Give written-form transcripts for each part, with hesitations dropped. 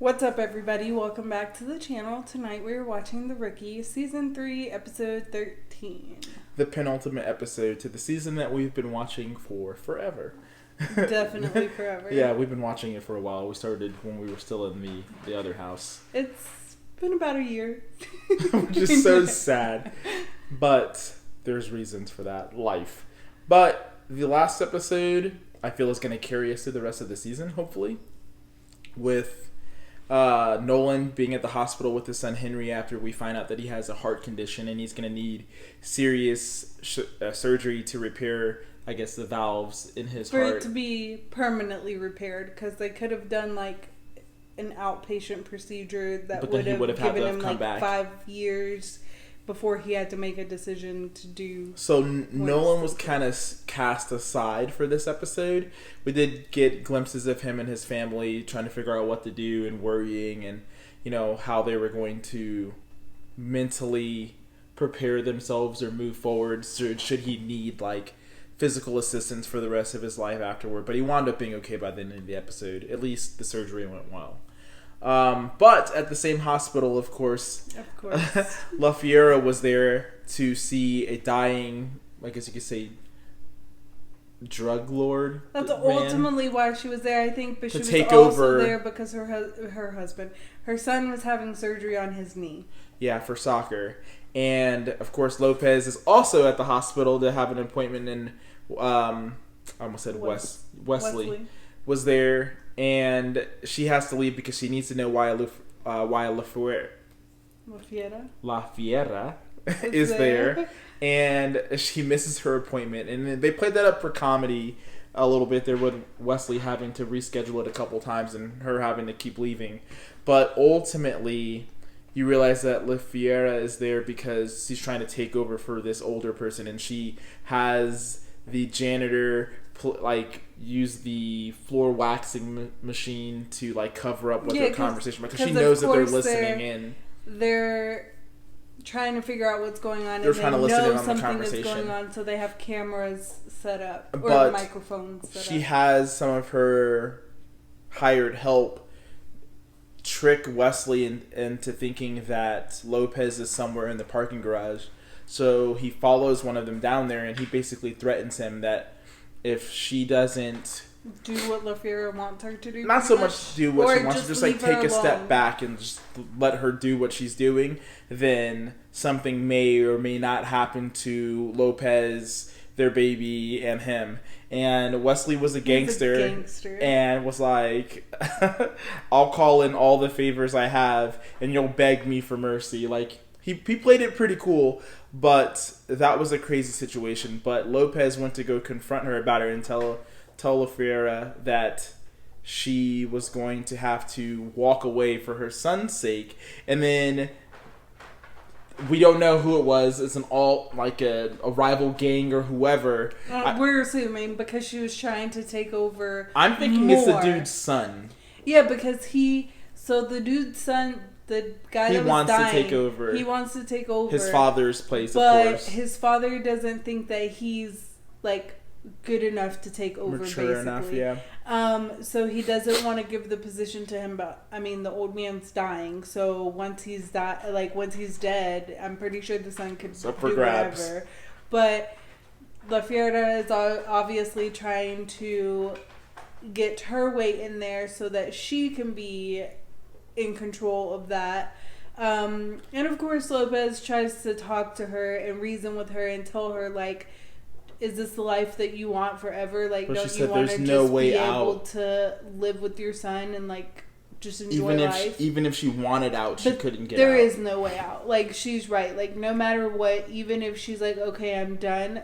What's up, everybody? Welcome back to the channel. Tonight we are watching The Rookie, Season 3, Episode 13. The penultimate episode to the season that we've been watching for forever. Definitely forever. Yeah, we've been watching it for a while. We started when we were still in the other house. It's been about a year. Which is so sad. But there's reasons for that. Life. But the last episode, I feel, is going to carry us through the rest of the season, hopefully. With Nolan being at the hospital with his son Henry after we find out that he has a heart condition and he's going to need serious surgery to repair, I guess, the valves in his heart. For it to be permanently repaired, because they could have done like an outpatient procedure that would have given him like back 5 years before he had to make a decision to do. So Nolan was kind of cast aside for this episode. We did get glimpses of him and his family trying to figure out what to do and worrying and, you know, how they were going to mentally prepare themselves or move forward. So should he need like physical assistance for the rest of his life afterward. But he wound up being okay by the end of the episode. At least the surgery went well. But at the same hospital, of course, La Fiera was there to see a dying, I guess you could say, drug lord. That's ultimately why she was there, I think. But she was also there because her husband, her son, was having surgery on his knee. Yeah, for soccer. And, of course, Lopez is also at the hospital to have an appointment, and I almost said Wesley was there. And she has to leave because she needs to know why La Fiera is there. And she misses her appointment. And they played that up for comedy a little bit there with Wesley having to reschedule it a couple times and her having to keep leaving. But ultimately, you realize that La Fiera is there because she's trying to take over for this older person. And she has the janitor use the floor waxing machine to cover up what their conversation, because she knows that they're listening in. They're trying to figure out what's going on. They're trying to listen in on the conversation. Something is going on, so they have cameras set up or microphones set up. She has some of her hired help trick Wesley into thinking that Lopez is somewhere in the parking garage. So he follows one of them down there, and he basically threatens him that if she doesn't do what La Fiera wants her to do, not so much do what she wants to, just take a step back and just let her do what she's doing, then something may or may not happen to Lopez, their baby, and him. And Wesley was a gangster and was like, I'll call in all the favors I have and you'll beg me for mercy. He played it pretty cool, but that was a crazy situation. But Lopez went to go confront her about it and tell La Fiera that she was going to have to walk away for her son's sake. And then we don't know who it was. It's a rival gang or whoever. We're assuming because she was trying to take over. I'm thinking it's the dude's son. Yeah, because the dude's son. The guy that was dying, he wants to take over his father's place, but of course. His father doesn't think that he's good enough to take over. Mature enough, yeah. So he doesn't want to give the position to him. But the old man's dying. So once he's dead, I'm pretty sure the son could do whatever. But La Fiera is obviously trying to get her weight in there so that she can be in control of that. And of course Lopez tries to talk to her and reason with her and tell her is this the life that you want forever? Don't you want to just be able to live with your son and just enjoy life? Even if she wanted out, she couldn't get out. There is no way out. She's right. No matter what, even if she's okay, I'm done.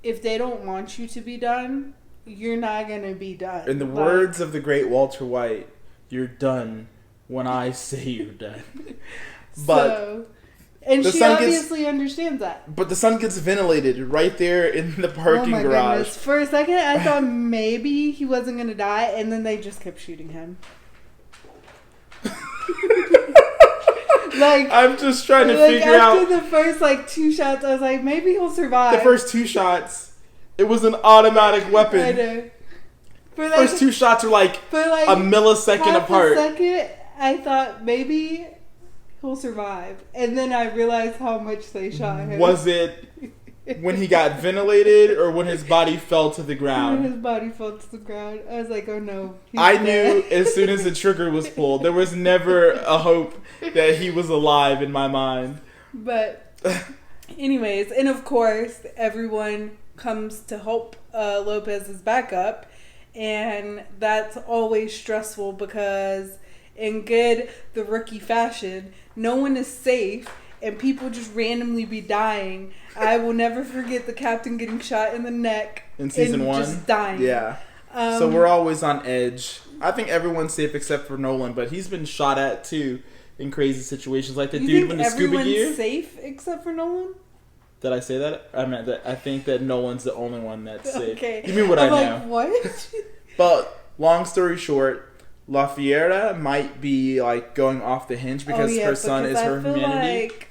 If they don't want you to be done, you're not gonna be done. In the words of the great Walter White, you're done when I say you're done. But she obviously understands that. But the son gets ventilated right there in the parking garage. Goodness. For a second, I thought maybe he wasn't going to die, and then they just kept shooting him. I'm just trying to figure out. After the first 2 shots, I was like, maybe he'll survive. The first 2 shots, it was an automatic weapon. I know. First 2 shots are a millisecond apart. A second I thought maybe he'll survive. And then I realized how much they shot him. Was it when he got ventilated or when his body fell to the ground? When his body fell to the ground. I was like, oh no. I knew as soon as the trigger was pulled. There was never a hope that he was alive in my mind. But anyways, and of course, everyone comes to help Lopez's backup. And that's always stressful because in the rookie fashion, no one is safe and people just randomly be dying. I will never forget the captain getting shot in the neck in season 1, just dying. Yeah. So we're always on edge. I think everyone's safe except for Nolan, but he's been shot at too in crazy situations, like the dude with the scuba gear. Everyone's safe except for Nolan? Did I say that? I meant that I think that Nolan's the only one that's safe. Okay. You mean what I know? What? But long story short, La Fiera might be like going off the hinge because her son is her humanity. Like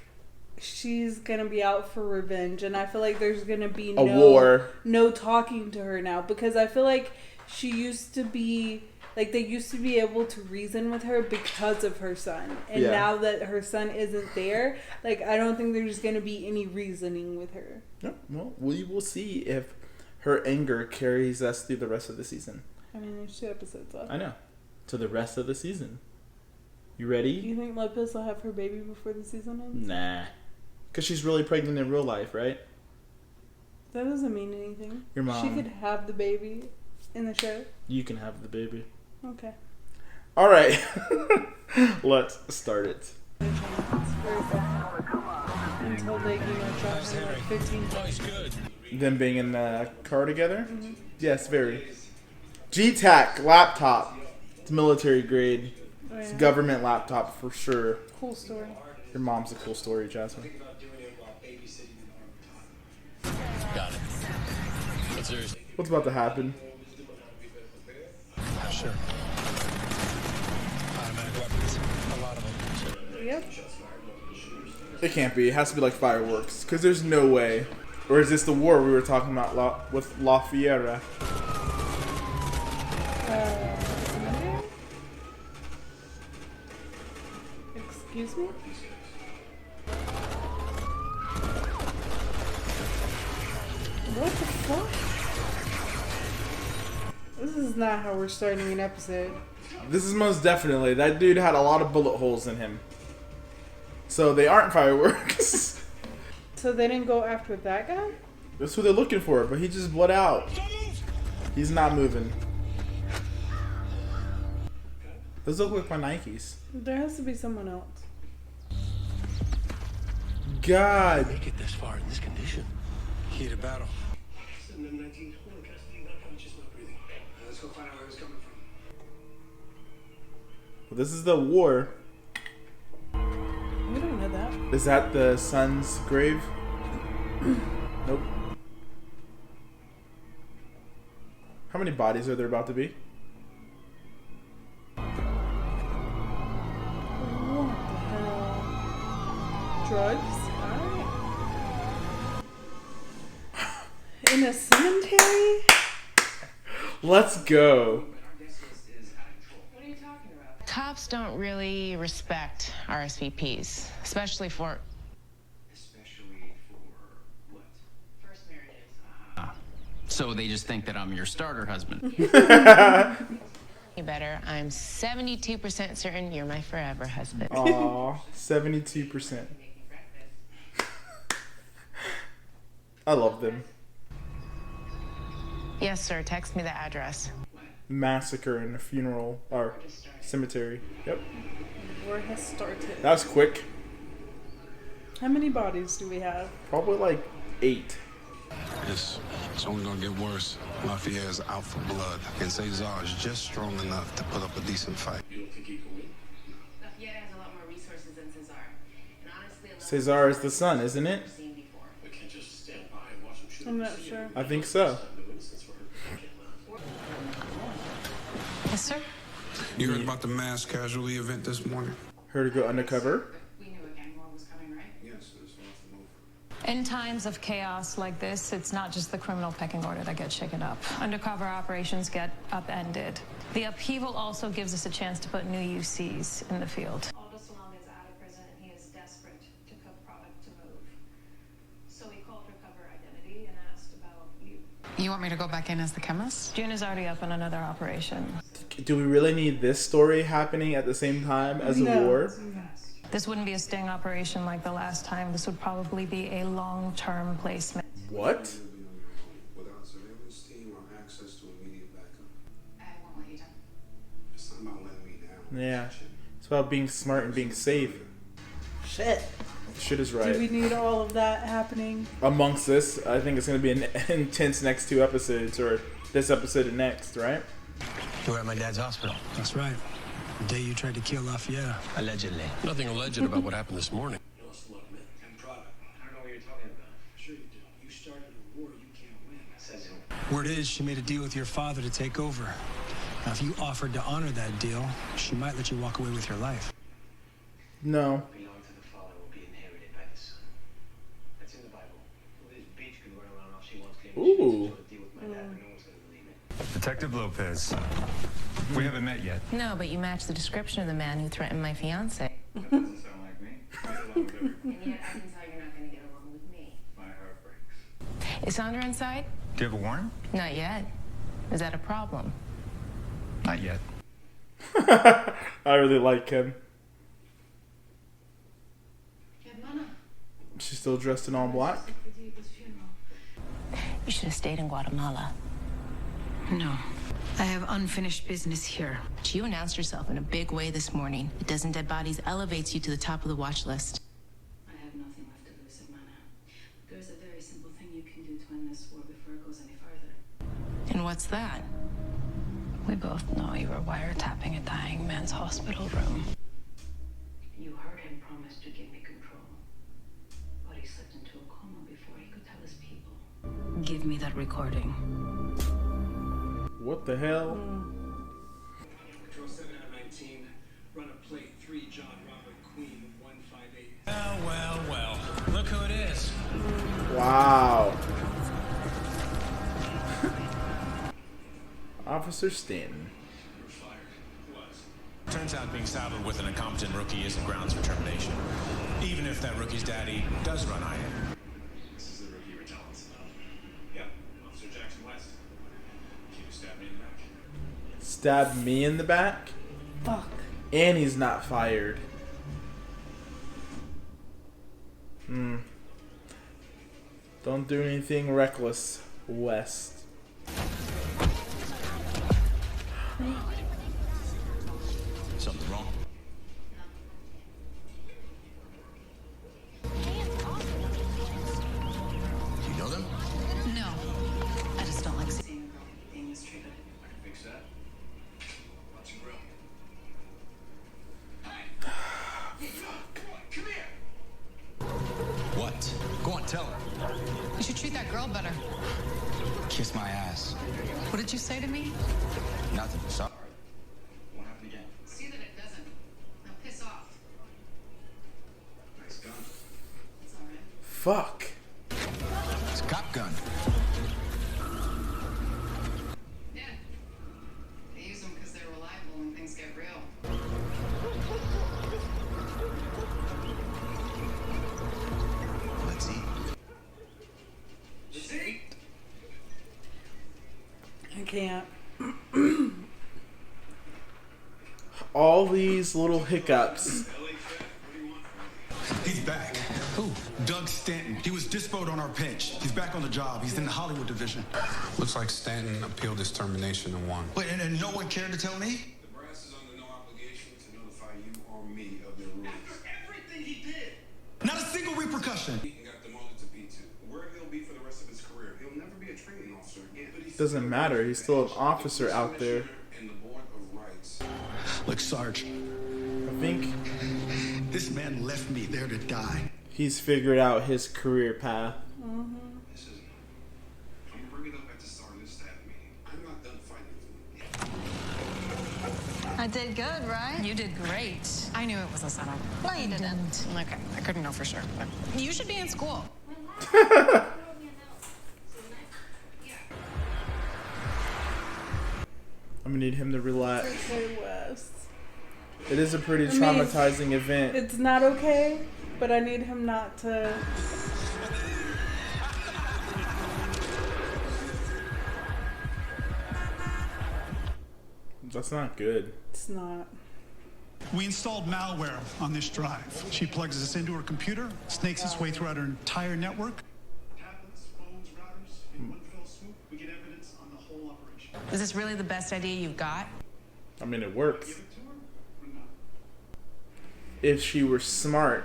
she's gonna be out for revenge, and I feel like there's gonna be no talking to her now because I feel like she used to be like they used to be able to reason with her because of her son, and now that her son isn't there, like I don't think there's gonna be any reasoning with her. No, well, we will see if her anger carries us through the rest of the season. I mean, there's 2 episodes left. I know. To the rest of the season. You ready? Do you think Lopez will have her baby before the season ends? Nah. Because she's really pregnant in real life, right? That doesn't mean anything. Your mom. She could have the baby in the show. You can have the baby. Okay. All right. Let's start it. Until they, shot her like 15 times. Them being in the car together? Mm-hmm. Yes, very. G-Tac laptop. It's military grade. Oh, yeah. It's government laptop for sure. Cool story. Your mom's a cool story, Jasmine. Got it. What's about to happen? Sure. Automatic weapons. A lot of them. Yep. It can't be. It has to be like fireworks. Because there's no way. Or is this the war we were talking about with La Fiera? Excuse me? What the fuck? This is not how we're starting an episode. This is most definitely. That dude had a lot of bullet holes in him. So they aren't fireworks. So they didn't go after that guy? That's who they're looking for, but he just bled out. He's not moving. Those look like my Nikes. There has to be someone else. God. Make it this far in this condition. Heat of battle. Let's go find out where it's coming from. Well, this is the war. We don't know that. Is that the son's grave? Nope. How many bodies are there about to be? What the hell? Drugs? Alright. In a cemetery? Let's go. What are you talking about? Cops don't really respect RSVPs, especially for what? first marriages. So they just think that I'm your starter husband. You better. I'm 72% certain you're my forever husband. Aw, 72%. I love them. Yes, sir. Text me the address. Massacre in a funeral or cemetery. Yep. War has started. That was quick. How many bodies do we have? Probably like 8. It's only gonna get worse. Mafia is out for blood, and Cesar is just strong enough to put up a decent fight. You don't think he can win? Lafayette has a lot more resources than Cesar. And honestly, Cesar is the son, isn't it? We can't just stand by and watch him shoot. I'm not sure. I think so. Yes, sir. You heard about the mass casualty event this morning? Her to go undercover. We knew a gang war was coming, right? Yes, there's nothing over. In times of chaos like this, it's not just the criminal pecking order that gets shaken up. Undercover operations get upended. The upheaval also gives us a chance to put new UCs in the field. Aldous Long is out of prison and he is desperate to cook product to move. So he called Recover Identity and asked about you. You want me to go back in as the chemist? June is already up on another operation. Do we really need this story happening at the same time as a war? This wouldn't be a sting operation like the last time. This would probably be a long-term placement. What? Without surveillance team or access to immediate backup. I won't let you down. It's not about letting me down. Yeah. It's about being smart and being safe. Shit. Shit is right. Do we need all of that happening? Amongst this, I think it's going to be an intense next 2 episodes, or this episode and next, right? You were at my dad's hospital. That's right. The day you tried to kill Lafayette. Allegedly. Nothing alleged about what happened this morning. You lost a lot of men and product. I don't know what you're talking about. Sure you do. You started a war you can't win. Says who? Word is she made a deal with your father to take over. Now, if you offered to honor that deal, she might let you walk away with your life. No. What belongs to the father will be inherited by the son. That's in the Bible. Well, this bitch can run around all she wants, claiming she wants to deal with my dad, but no one's gonna believe it. Detective Lopez. We haven't met yet. No, but you match the description of the man who threatened my fiance. That doesn't sound like me. I get along with everybody. And yet I can tell you're not going to get along with me. My heart breaks. Is Sandra inside? Do you have a warrant? Not yet. Is that a problem? Not yet. I really like him. She's still dressed in all black. You should have stayed in Guatemala. No. I have unfinished business here. You announced yourself in a big way this morning. A dozen dead bodies elevates you to the top of the watch list. I have nothing left to lose, Savannah. There's a very simple thing you can do to end this war before it goes any farther. And what's that? We both know you were wiretapping a dying man's hospital room. You heard him promise to give me control. But he slipped into a coma before he could tell his people. Give me that recording. What the hell? Control 7 out of 19. Run a plate 3 John Robert Queen 158. Well. Look who it is. Wow. Officer Stanton. You're fired. Was. Turns out being saddled with an incompetent rookie isn't grounds for termination. Even if that rookie's daddy does run IM. This is the rookie you were telling us about. Yep. Officer Jackson West. You stabbed me in the back. Stabbed me in the back? Fuck. And he's not fired. Don't do anything reckless, West. Something wrong? Do you know them? No. I just don't like seeing a girl being mistreated. I can fix that. Watch and grill. Come here. What? Go on, tell her. You should treat that girl better. Kiss my ass. What did you say to me? Nothing. Sorry. Won't happen again. See that it doesn't. Now piss off. Nice gun. It's all right. Fuck. It's a cop gun. Yeah. They use them because they're reliable when things get real. Let's eat. See? I can't. All these little hiccups. He's back. Who? Doug Stanton. He was dispoed on our pinch. He's back on the job. He's in the Hollywood division. Looks like Stanton appealed his termination and won. Wait, and no one cared to tell me? The brass is under no obligation to notify you or me of their rulings. After everything he did. Not a single repercussion. He got demoted to B2. Where he'll be for the rest of his career. He'll never be a training officer again. Doesn't matter. He's still an officer out there. And the Board of Rights. Look, Sarge, I think this man left me there to die. he's figured out his career path. This isn't. I'm gonna bring it up at the start of this staff meeting. I'm not done fighting for you. I did good, right? You did great. I knew it was a setup. No, you didn't. Okay, I couldn't know for sure. But you should be in school. I'm gonna need him to relax. It's okay, Wes. It is a pretty traumatizing event. It's not okay, but I need him not to. That's not good. It's not. We installed malware on this drive. She plugs this into her computer, snakes its way throughout her entire network. Tablets, phones, routers, in one fell swoop, we get evidence on the whole operation. Is this really the best idea you've got? I mean, it works. If she were smart,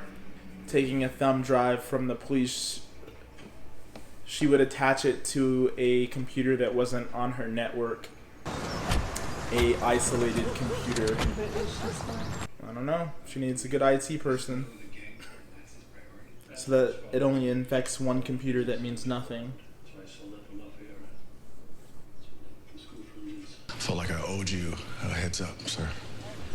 taking a thumb drive from the police, she would attach it to a computer that wasn't on her network. A isolated computer. I don't know. She needs a good IT person. So that it only infects one computer that means nothing. Felt like I owed you a heads up, sir.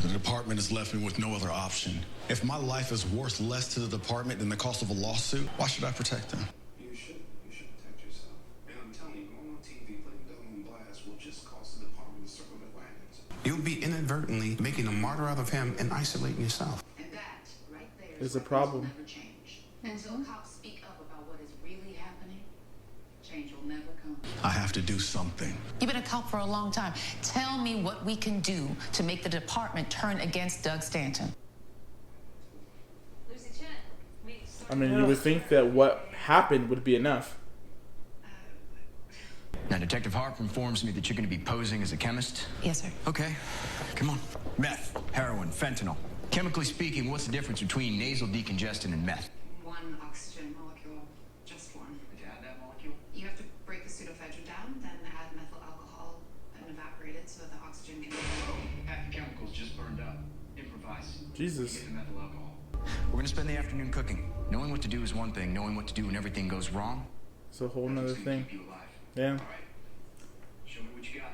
The department has left me with no other option. If my life is worth less to the department than the cost of a lawsuit, why should I protect them? You should protect yourself. And I'm telling you, going on TV, putting Nolan and Bradford will just cost the department a circle of wagons. You'll be inadvertently making a martyr out of him and isolating yourself. And that, right there, There's a problem. never change. Until cops speak up about what is really happening, change will never come. I have to do something. You've been a cop for a long time. Tell me what we can do to make the department turn against Doug Stanton. I mean, you would think that what happened would be enough. Now, Detective Harper informs me that you're going to be posing as a chemist. Yes, sir. Okay, come on. Meth, heroin, fentanyl. Chemically speaking, what's the difference between nasal decongestant and meth? One oxygen molecule, just one. Did you add that molecule? You have to break the pseudoephedrine down, then add methyl alcohol and evaporate it so that the oxygen can Half the chemicals just burned up. Improvise. Jesus. Get the methyl alcohol. We're going to spend the afternoon cooking. Knowing what to do is one thing. Knowing what to do when everything goes wrong, It's a whole nother thing. keep you alive. Yeah. All right. Show me what you got.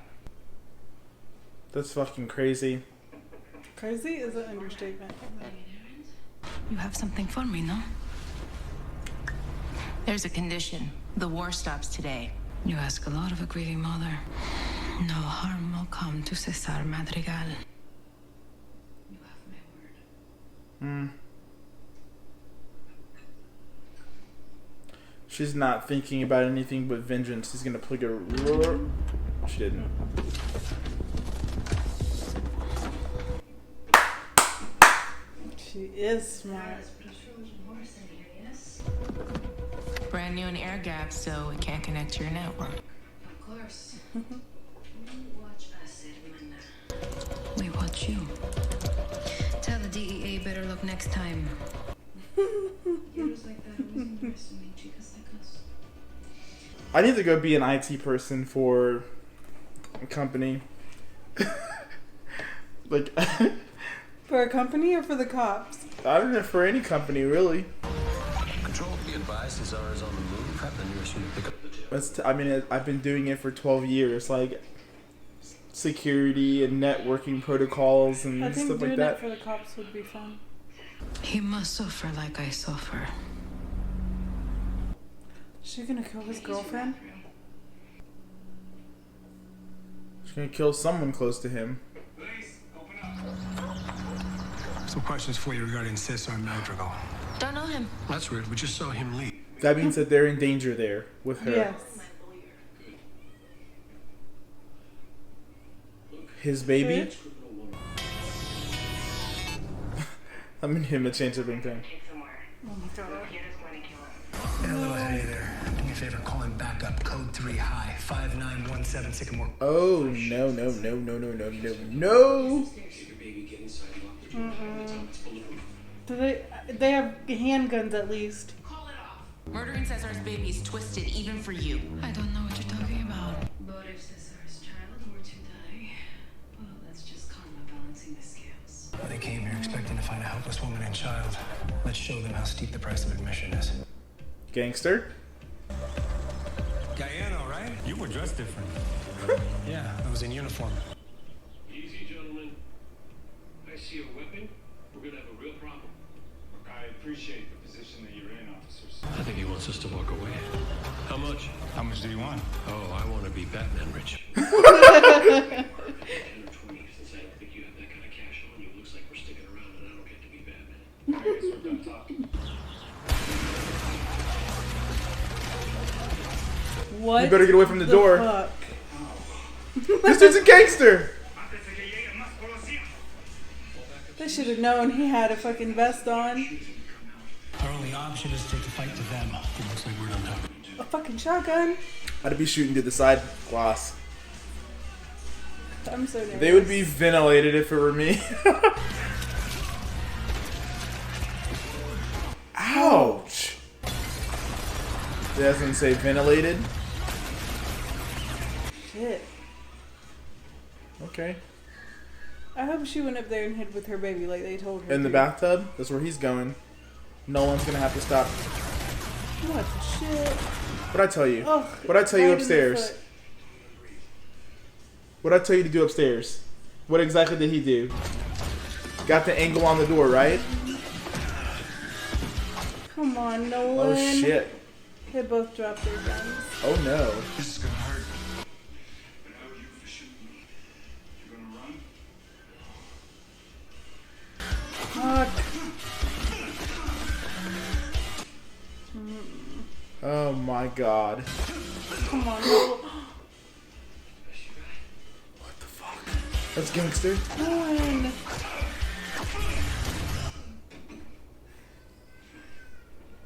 That's fucking crazy. Crazy is an understatement. You have something for me, no? There's a condition. The war stops today. You ask a lot of a grieving mother. No harm will come to Cesar Madrigal. You have my word. She's not thinking about anything but vengeance. She's gonna plug a roar. She didn't. She is smart. Brand new in air gap, so it can't connect to your network. Of course. You watch us, hermana. We watch you. Tell the DEA better look next time. Heroes like that always underestimate chicas like us. I need to go be an IT person for a company. Like, For a company or for the cops? I don't know, for any company, really. Control, be advised, Cesar is on the move. Have the nearest unit pick up the tip. I mean, I've been doing it for 12 years. Like, security and networking protocols and I think stuff doing like that. it for the cops would be fun. He must suffer like I suffer. Is she gonna kill his girlfriend? She's gonna kill someone close to him. Some questions for you regarding Cesar Madrigal. Don't know him. That's weird. We just saw him leave. That means that they're in danger there with her. Yes. His baby? Bitch. I mean, him a change of thing. Oh my god. Yeah, a little ahead of you there. Do me a favor, call him back up. Code 3 high, 5917 Sycamore. Oh, no. Do they have handguns at least? Call it off. Murdering Cesar's baby is twisted even for you. I don't know what you're talking about. But if Cesar's child were to die, well, that's just karma balancing the scales. They came here expecting to find a helpless woman and child. Let's show them how steep the price of admission is. Gangster? Guyano, right? You were dressed different. Yeah, I was in uniform. Easy, gentlemen. I see a weapon. We're gonna have a real problem. I appreciate the position that you're in, officer. I think he wants us to walk away. How much? How much do you want? Oh, I want to be Batman rich. What? You better get away from the door. Fuck? This dude's a gangster. They should have known he had a fucking vest on. Our only option is to take the fight to them. It looks like we're on top. A fucking shotgun. I'd be shooting to the side glass. I'm so nervous. They would be ventilated if it were me. Ouch. It doesn't say ventilated. Shit. Okay. I hope she went up there and hid with her baby like they told her. In the bathtub? That's where he's going. Nolan's gonna have to stop. What the shit? What'd I tell you? Ugh, What'd I tell you upstairs? What'd I tell you to do upstairs? What exactly did he do? Got the angle on the door, right? Come on, Nolan. Oh shit. They both dropped their guns. Oh no. This is gonna hurt. But how are you for shooting me? You gonna run? Fuck. Oh my god. Come on, Nolan. What the fuck? That's gangster. Nolan.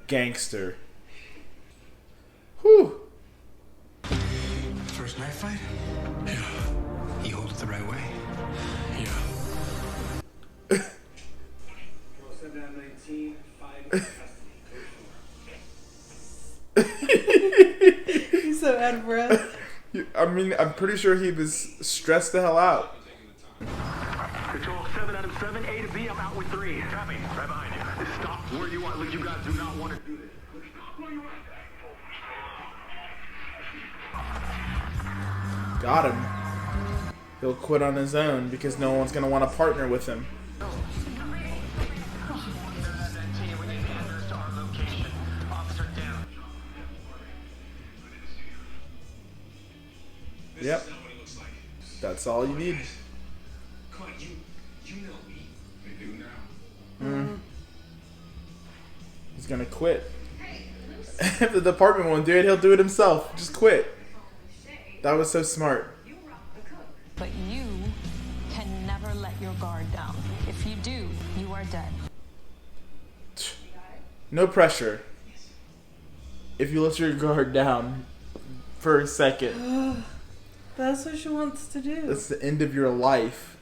Gangster. Whew. First knife fight? Yeah. You hold it the right way? Yeah. 19, 5 He's so out of breath. I mean, I'm pretty sure he was stressed the hell out. Control 7 out of 7, A to B, I'm out with 3. Copy, right behind you. Stop where you are. Look, you guys do not want to do this. Stop where you are. Got him. He'll quit on his own because no one's gonna want to partner with him. Yep. That's all you need. You know me. They do now. He's gonna quit. If the department won't do it, he'll do it himself. Just quit. That was so smart. But you can never let your guard down. If you do, you are dead. No pressure. If you let your guard down for a second. That's what she wants to do. That's the end of your life.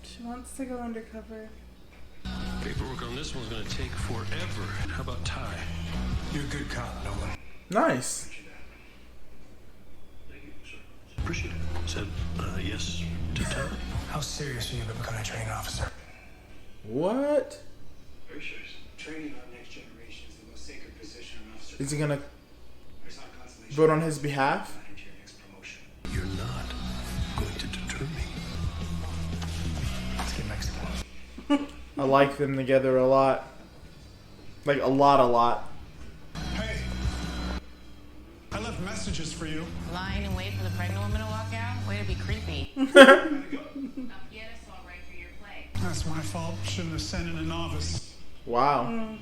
She wants to go undercover. Paperwork on this one's gonna take forever. How about Ty? You're a good cop, Nolan. Nice. Appreciate it. Said yes to Ty. How serious are you about becoming a training officer? What? Very serious. Training our next generation is the most sacred position an officer. Is he gonna vote on his behalf? You're not going to deter me. Let's get Mexican. I like them together a lot. Like a lot. Hey, I left messages for you. Line and wait for the pregnant woman to walk out? Way to be creepy. That's my fault. Shouldn't have sent in a novice. Wow.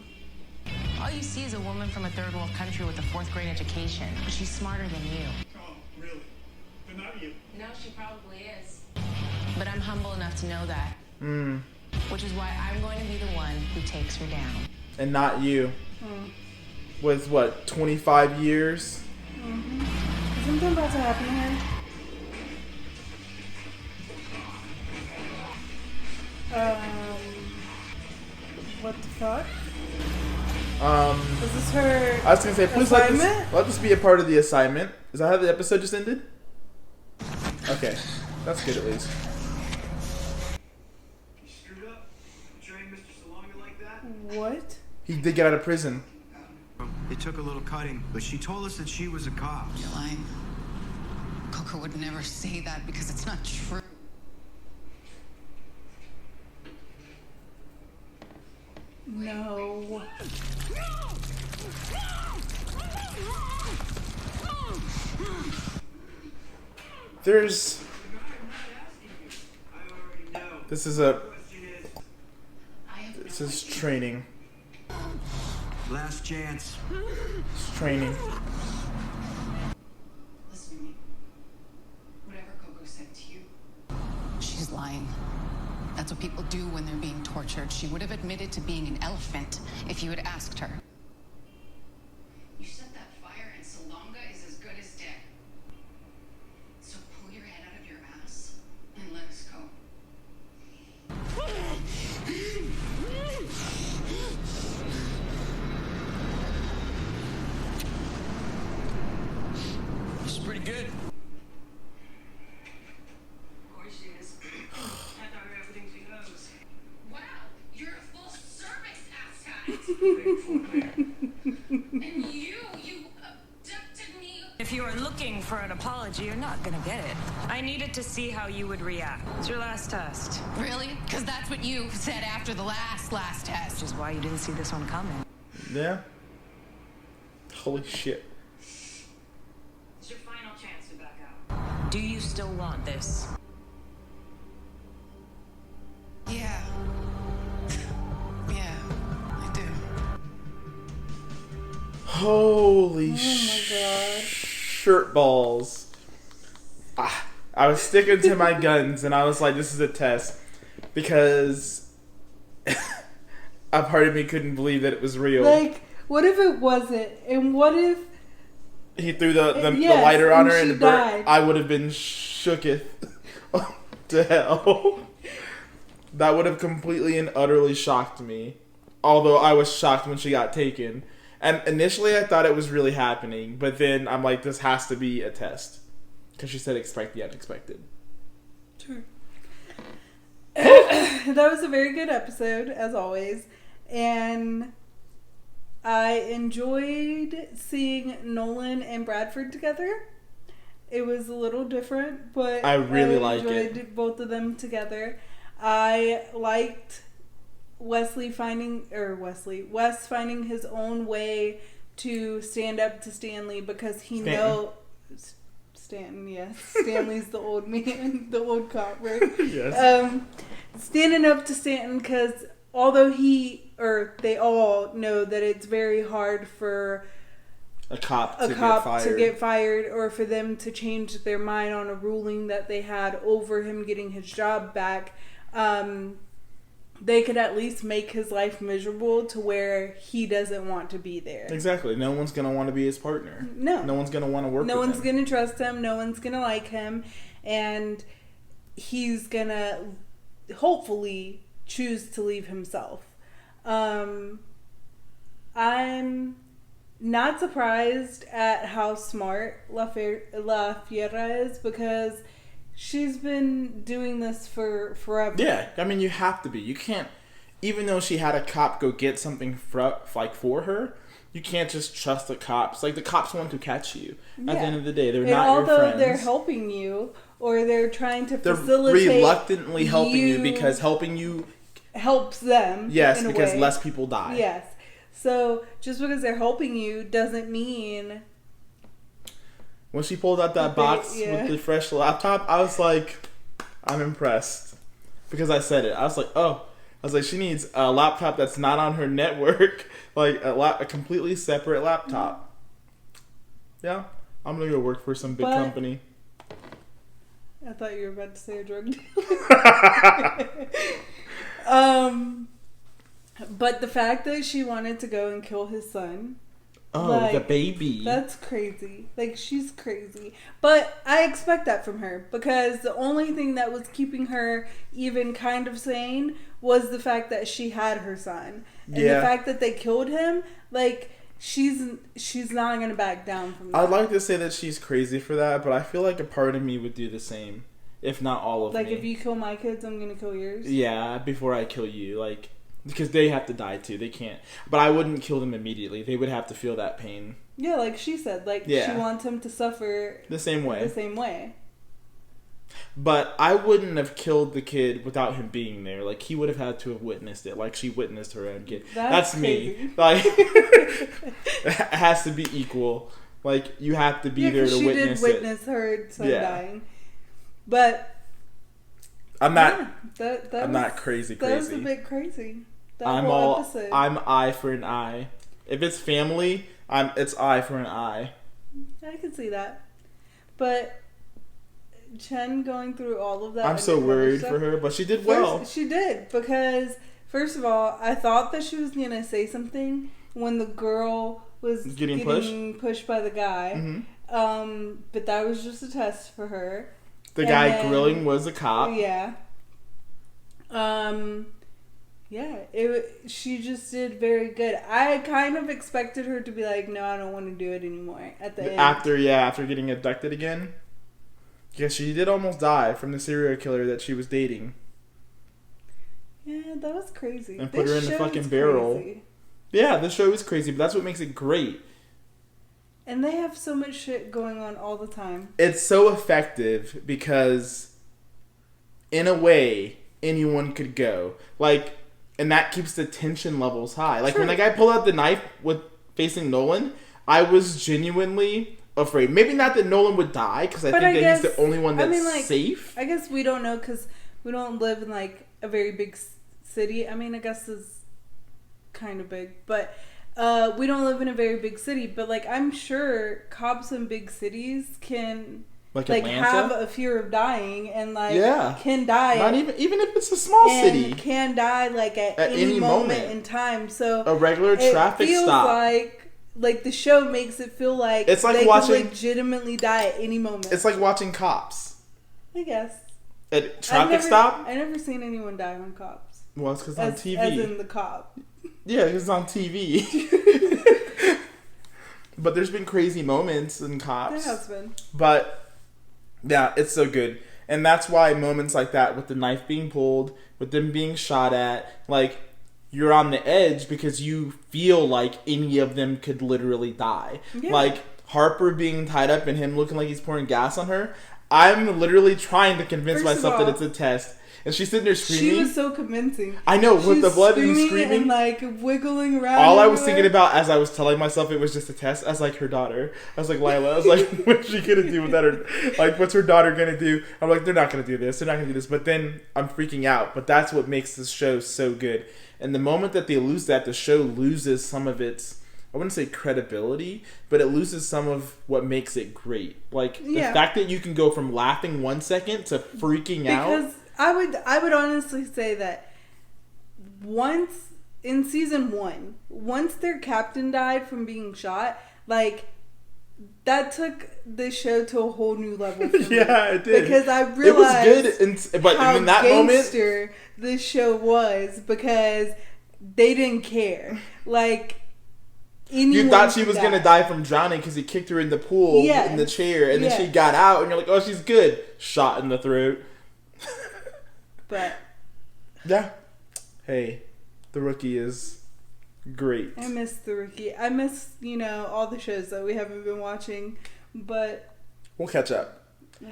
All you see is a woman from a third world country with a 4th grade education. But she's smarter than you. Oh, really? But not you. No, she probably is. But I'm humble enough to know that. Which is why I'm going to be the one who takes her down. And not you. With what, 25 years? Is something about to happen to her? What the fuck? Is this her I was gonna say, please let this be a part of the assignment. Is that how the episode just ended? Okay, that's good at least. You screwed up. Betraying Mr. Salonga like that? What? He did get out of prison. It took a little cutting, but she told us that she was a cop. You're lying. Coker would never say that because it's not true. No. This is training. Last chance. It's training. Listen to me. Whatever Coco said to you. She's lying. That's what people do when they're being tortured. She would have admitted to being an elephant if you had asked her. You set that fire and Salonga is as good as dead. So pull your head out of your ass and let us go. This is pretty good. Of course she is. I taught her everything she knows. Wow, you're a full service ascot. And you abducted me. If you are looking for an apology, you're not gonna get it. I needed to see how you would react. It's your last test. Really? Because that's what you said after the last test. Which is why you didn't see this one coming. Yeah. Holy shit. It's your final chance to back out. Do you still want this? Yeah. Yeah, I do. Holy Oh my god. shirt balls. I was sticking to my guns and I was like, this is a test. Because a part of me couldn't believe that it was real. Like, what if it wasn't? And what if He threw the yes, lighter on her she and it died. burnt. I would have been shooketh to hell. That would have completely and utterly shocked me. Although I was shocked when she got taken. And initially I thought it was really happening. But then I'm like, this has to be a test. Because she said expect the unexpected. Sure. That was a very good episode, as always. And I enjoyed seeing Nolan and Bradford together. It was a little different, but I really enjoyed both of them together. I liked Wes finding his own way to stand up to Stanley because he Stanley's the old man, the old cop, right? Yes. Standing up to Stanton because although they all know that it's very hard for a cop to get fired or for them to change their mind on a ruling that they had over him getting his job back. They could at least make his life miserable to where he doesn't want to be there. Exactly. No one's going to want to be his partner. No. No one's going to want to work with him. No one's going to trust him. No one's going to like him. And he's going to hopefully choose to leave himself. I'm not surprised at how smart La Fiera is because she's been doing this for forever. Yeah, I mean, you have to be. You can't, even though she had a cop go get something for her, you can't just trust the cops. Like, the cops want to catch you. At the end of the day, they're not your friends. Although they're helping you, or they're trying to facilitate, they're reluctantly helping you because helping you helps them. Yes, in a because way. less people die. Yes. So just because they're helping you doesn't mean. When she pulled out that box with the fresh laptop, I was like, I'm impressed. Because I said it. I was like, she needs a laptop that's not on her network. Like, a completely separate laptop. Yeah. I'm going to go work for some big company. I thought you were about to say a drug dealer. But the fact that she wanted to go and kill his son. Oh, the baby. That's crazy. Like, she's crazy. But I expect that from her because the only thing that was keeping her even kind of sane was the fact that she had her son. And the fact that they killed him, like, she's not going to back down from that. I'd like to say that she's crazy for that, but I feel like a part of me would do the same. If not all of me. Like, if you kill my kids, I'm going to kill yours? Yeah, before I kill you. Like, because they have to die too. They can't. But I wouldn't kill them immediately. They would have to feel that pain. Yeah, like she said. Like, she wants him to suffer the same way. The same way. But I wouldn't have killed the kid without him being there. Like, he would have had to have witnessed it. Like, she witnessed her own kid. That's me. Like, it has to be equal. Like, you have to be there to witness it. She did witness her son dying. But I'm not. Yeah, I'm not crazy. That was a bit crazy. That whole episode. I'm eye for an eye. If it's family, it's eye for an eye. I can see that. But Chen going through all of that. I'm so worried for her, but she did well. She did, because first of all, I thought that she was gonna say something when the girl was getting pushed by the guy. Mm-hmm. But that was just a test for her. The guy grilling was a cop. Yeah. Yeah, she just did very good. I kind of expected her to be like, no, I don't want to do it anymore at the end. After getting abducted again. Yeah, she did almost die from the serial killer that she was dating. Yeah, that was crazy. And put her in the fucking barrel. Crazy. Yeah, the show is crazy, but that's what makes it great. And they have so much shit going on all the time. It's so effective because, in a way, anyone could go. Like, and that keeps the tension levels high. Like, when the guy pulled out the knife facing Nolan, I was genuinely afraid. Maybe not that Nolan would die, because I think that he's the only one that's safe. I guess we don't know, because we don't live in, like, a very big city. I mean, I guess it's kind of big, but we don't live in a very big city. But, like, I'm sure cops in big cities can... Like have a fear of dying and can die. Not even if it's a small city. Can die at any moment in time. So a regular traffic stop. Like the show makes it feel like it's like they watching could legitimately die at any moment. It's like watching Cops. I guess. At traffic stop? I never seen anyone die on Cops. Well, it's because on TV. As in the cop. Yeah, it's on TV. But there's been crazy moments in Cops. There has been. But yeah, it's so good. And that's why moments like that, with the knife being pulled, with them being shot at, like, you're on the edge because you feel like any of them could literally die. Yeah. Like, Harper being tied up and him looking like he's pouring gas on her. I'm literally trying to convince myself that it's a test. And she's sitting there screaming. She was so convincing. I know, with the blood and screaming. And, like, wiggling around. All I was thinking about as I was telling myself it was just a test, I was like, her daughter. I was like, Lila. I was like, what's she going to do with that? Like, what's her daughter going to do? I'm like, they're not going to do this. They're not going to do this. But then I'm freaking out. But that's what makes this show so good. And the moment that they lose that, the show loses some of its, I wouldn't say credibility, but it loses some of what makes it great. Like, the fact that you can go from laughing 1 second to freaking out. Because I would honestly say that once in season 1, once their captain died from being shot, like, that took the show to a whole new level for me. Yeah, it did. Because I realized it was good, but how in that gangster moment, this show was, because they didn't care. Like, you thought she was gonna die from drowning because he kicked her in the pool in the chair, and then she got out, and you're like, oh, she's good. Shot in the throat. But yeah, hey, The Rookie is great. I miss The Rookie. I miss, all the shows that we haven't been watching, but we'll catch up.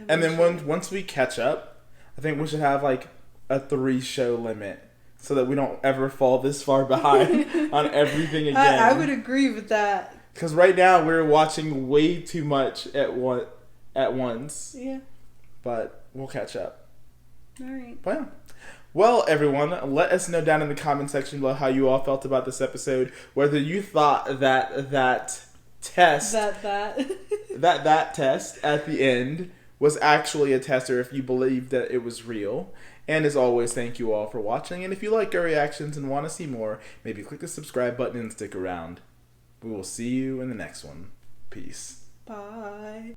And then once we catch up, I think we should have like a 3-show limit so that we don't ever fall this far behind on everything again. I would agree with that. Because right now we're watching way too much at once. Yeah. But we'll catch up. All right. Well, everyone, let us know down in the comment section below how you all felt about this episode. Whether you thought that test that test at the end was actually a test, or if you believe that it was real. And as always, thank you all for watching. And if you like our reactions and want to see more, maybe click the subscribe button and stick around. We will see you in the next one. Peace. Bye.